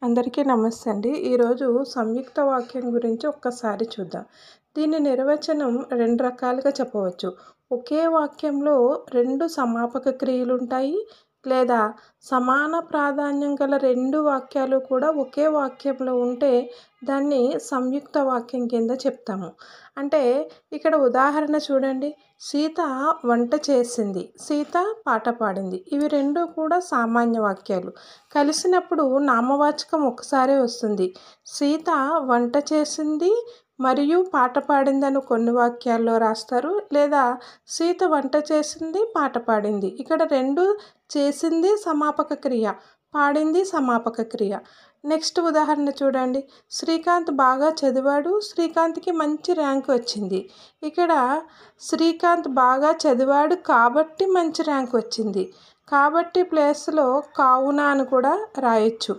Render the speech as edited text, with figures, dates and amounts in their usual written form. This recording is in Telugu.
అందరికీ నమస్తే అండి. ఈరోజు సంయుక్త వాక్యం గురించి ఒక్కసారి చూద్దాం. దీని నిర్వచనం 2 రకాలుగా చెప్పవచ్చు. ఒకే వాక్యంలో 2 సమాపక క్రియలుంటాయి. లేదా సమాన ప్రాధాన్యం గల 2 వాక్యాలు కూడా ఒకే వాక్యంలో ఉంటే దాన్ని సంయుక్త వాక్యం కింద చెప్తాము. అంటే ఇక్కడ ఉదాహరణ చూడండి. సీత వంట చేసింది, సీత పాట పాడింది. ఇవి 2 కూడా సామాన్య వాక్యాలు. కలిసినప్పుడు నామవాచకం ఒకసారే వస్తుంది. సీత వంట చేసింది మరియు పాట పాడిందని కొన్ని వాక్యాల్లో రాస్తారు. లేదా సీత వంట చేసింది, పాట పాడింది. ఇక్కడ 2 చేసింది సమాపక క్రియ, పాడింది సమాపక క్రియ. నెక్స్ట్ ఉదాహరణ చూడండి. శ్రీకాంత్ బాగా చదివాడు, శ్రీకాంత్కి మంచి ర్యాంక్ వచ్చింది. ఇక్కడ శ్రీకాంత్ బాగా చదివాడు కాబట్టి మంచి ర్యాంక్ వచ్చింది. కాబట్టి ప్లేస్లో కావున అని కూడా రాయొచ్చు.